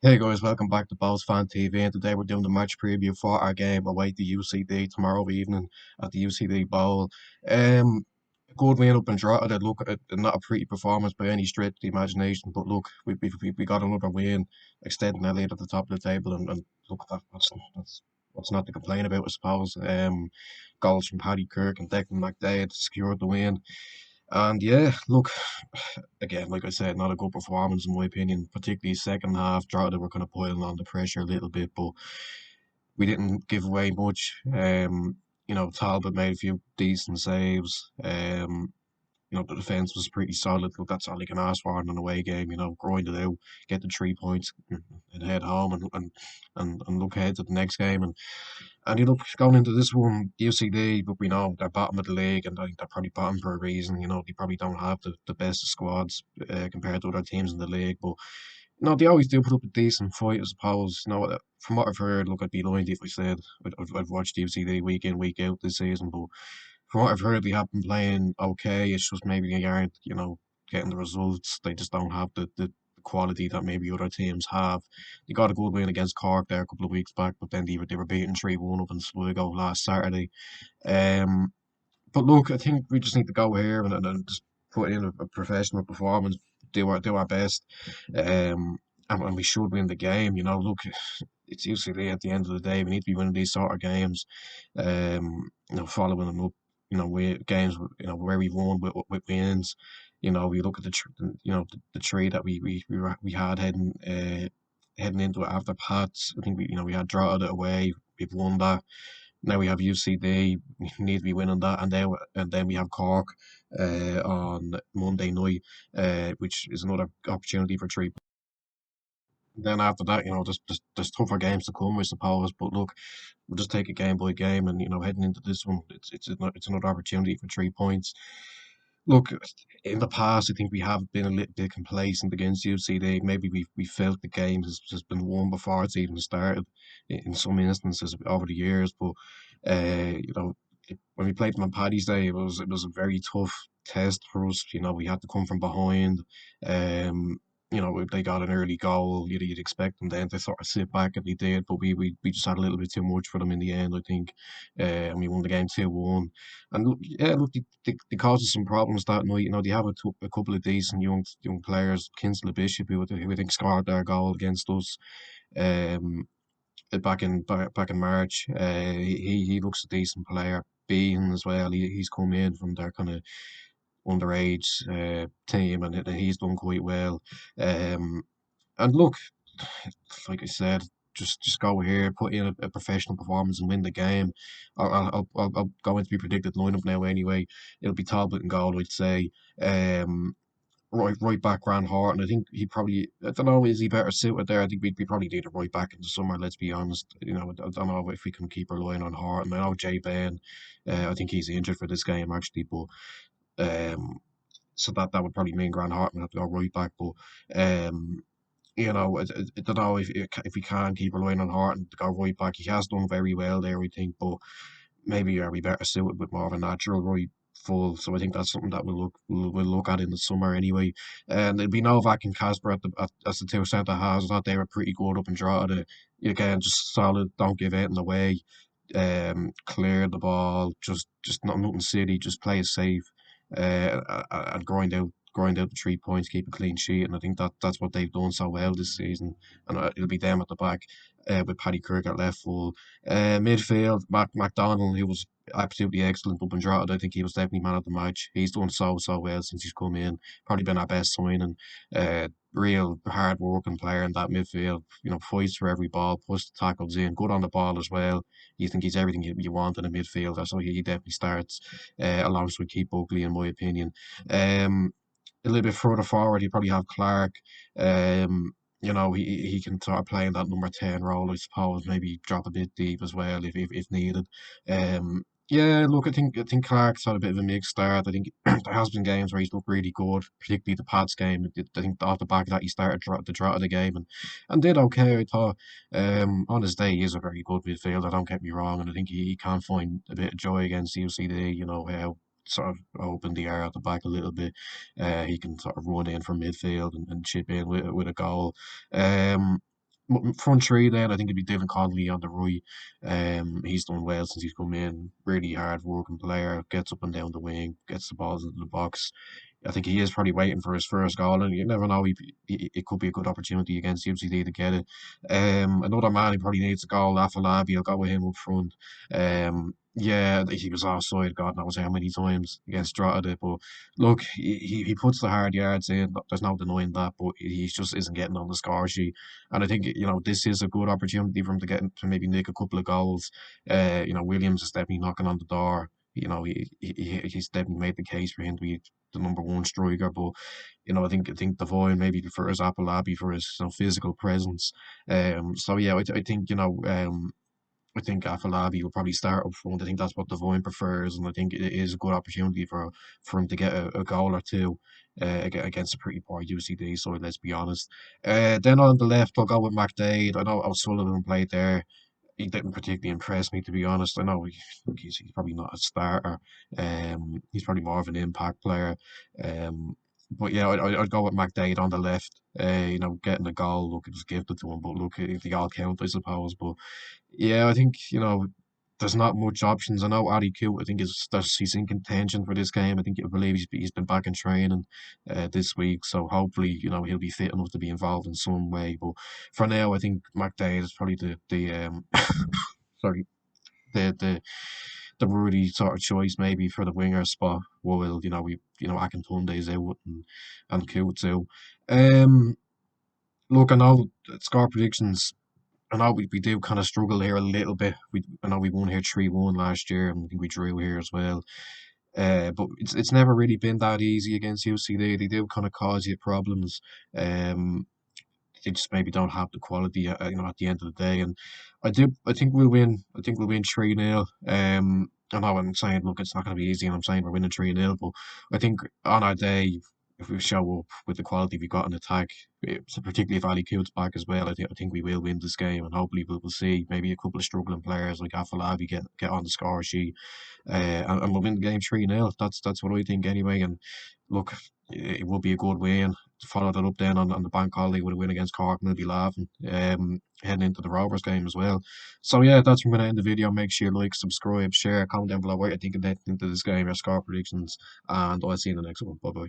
Hey guys, welcome back to Balls Fan TV, and today we're doing the match preview for our game away to UCD tomorrow evening at the UCD Bowl. A good win up in Drogheda. Look, not a pretty performance by any stretch of the imagination, but look, we got another win, extending our lead at the top of the table, and look, that's what's not to complain about, I suppose. Goals from Paddy Kirk and Declan McDade secured the win. And yeah, look, again, like I said, not a good performance in my opinion, particularly second half. Drogheda were kind of piling on the pressure a little bit, but we didn't give away much. Talbot made a few decent saves. The defence was pretty solid. Look, that's all you can ask for in an away game. Grind it out, get the 3 points, and head home, and look ahead to the next game. And you look going into this one, UCD, but we know they're bottom of the league, and I think they're probably bottom for a reason. They probably don't have the best of squads compared to other teams in the league, but no, they always do put up a decent fight, I suppose. From what I've heard, look, I'd be lying if I said I've watched UCD week in, week out this season, but from what I've heard, they have been playing okay. It's just maybe they aren't, getting the results. They just don't have the quality that maybe other teams have. They got a good win against Cork there a couple of weeks back, but then they were beaten 3-1 up in Sligo last Saturday. Um, but look, I think we just need to go here and just put in a professional performance, do our best, and we should win the game. Look, it's usually at the end of the day we need to be winning these sort of games. Following them up, with games, where we've won with wins. We look at the trade that we had heading into it after Pats. I think we had Drogheda away. We've won that. Now we have UCD. We need to be winning that, and then we have Cork on Monday night, which is another opportunity for three. Then after that, there's tougher games to come, I suppose. But look, we'll just take it game by game, and heading into this one, it's another opportunity for 3 points. Look, in the past, I think we have been a little bit complacent against UCD. Maybe we felt the game has been won before it's even started in some instances over the years. But when we played them on Paddy's Day, it was a very tough test for us. We had to come from behind. Um, if they got an early goal, you'd expect them then to sort of sit back, and they did. But we just had a little bit too much for them in the end, I think, and we won the game 2-1. And look, yeah, look, they caused us some problems that night. They have a couple of decent young players, Kinsley Bishop, who I think scored their goal against us. Um, back in March. He looks a decent player. Bean as well. He's come in from their kind of underage team, and he's done quite well. Um, and look, like I said, just go here, put in a professional performance and win the game. I'll go into the predicted lineup now anyway. It'll be Talbot and goal, I'd say. Right back Grant Horton. I think he probably, I don't know, is he better suited there? I think we probably need a right back in the summer, let's be honest. I don't know if we can keep relying on Horton. I know Jay Ben, I think he's injured for this game actually, but um, so that would probably mean Grant Horton would have to go right back. But I don't know if we can keep relying on Horton to go right back. He has done very well there, I think, but maybe are we better suited with more of a natural right full. So I think that's something that we'll look at in the summer anyway. And it'll be Novak and Casper as the two centre halves. I thought they were pretty good up in Drogheda. Again, just solid, don't give anything away. Clear the ball, just not nothing silly, just play it safe, and grind out the 3 points, keep a clean sheet, and I think that's what they've done so well this season. And it'll be them at the back, with Paddy Kirk at left full. Midfield, McDonald, who was absolutely excellent up in Drogheda. I think he was definitely man of the match. He's done so well since he's come in. Probably been our best signing. Real hard working player in that midfield. Fights for every ball, puts the tackles in, good on the ball as well. You think he's everything you want in a midfielder, so he definitely starts alongside Keith Buckley, in my opinion. A little bit further forward, you probably have Clark. He can sort of play in that number 10 role, I suppose. Maybe drop a bit deep as well if needed. Yeah, look, I think Clark's had a bit of a mixed start. I think there has been games where he's looked really good, particularly the Pats game. I think off the back of that, he started the draw of the game and did okay. I thought, on his day, he is a very good midfielder. Don't get me wrong, and I think he can find a bit of joy against UCD. How sort of open the air at the back a little bit. He can sort of run in from midfield and chip in with a goal. Um, Front three then, I think it'd be Dylan Connolly on the right. He's done well since he's come in. Really hard working player, gets up and down the wing, gets the balls into the box. I think he is probably waiting for his first goal, and you never know. It could be a good opportunity against UCD to get it. Another man who probably needs a goal, Afalabi. I'll go with him up front. Yeah, he was offside, God knows how many times against Drogheda. But look, he puts the hard yards in. There's no denying that, but he just isn't getting on the score sheet. And I think this is a good opportunity for him to get to maybe nick a couple of goals. Williams is definitely knocking on the door. He's definitely made the case for him to be the number one striker. But I think Devoy maybe prefers Apolabi for his physical presence. So yeah, I think I think Afolabi will probably start up front. I think that's what Devine prefers, and I think it is a good opportunity for him to get a goal or two against a pretty poor UCD side. Let's be honest. Then on the left, I'll go with McDade. I know O'Sullivan played there. He didn't particularly impress me, to be honest. I know he's probably not a starter. He's probably more of an impact player. But yeah, I'd go with McDade on the left. Getting a goal, look, it was gifted to him, but look, the all count, I suppose. But yeah, I think there's not much options. I know Ali Coote, I think he's in contention for this game. I believe he's been back in training this week, so hopefully he'll be fit enough to be involved in some way. But for now, I think McDade is probably the sorry the the Rudy sort of choice maybe for the winger spot. While Akintunde's out and Coote's out. Um, Look, I know score predictions. I know we do kind of struggle here a little bit. I know we won here 3-1 last year, and I think we drew here as well. But it's never really been that easy against UCD. They do kind of cause you problems. Um, they just maybe don't have the quality, at the end of the day. And I think we'll win. I think we'll win 3-0. I know I'm saying, look, it's not going to be easy, and I'm saying we're winning 3-0. But I think on our day, if we show up with the quality we got in attack, so particularly if Ali Coote's back as well, I think we will win this game, and hopefully we'll see maybe a couple of struggling players like Afalabi get on the score sheet, and we'll win the game 3-0. That's what I think anyway. And look, it will be a good win. To follow that up then on the bank holiday with a win against Cork, and we'll be laughing. Heading into the Rovers game as well. So yeah, that's where I'm gonna end the video. Make sure you like, subscribe, share, comment down below what you think into this game, your score predictions, and I'll see you in the next one. Bye bye.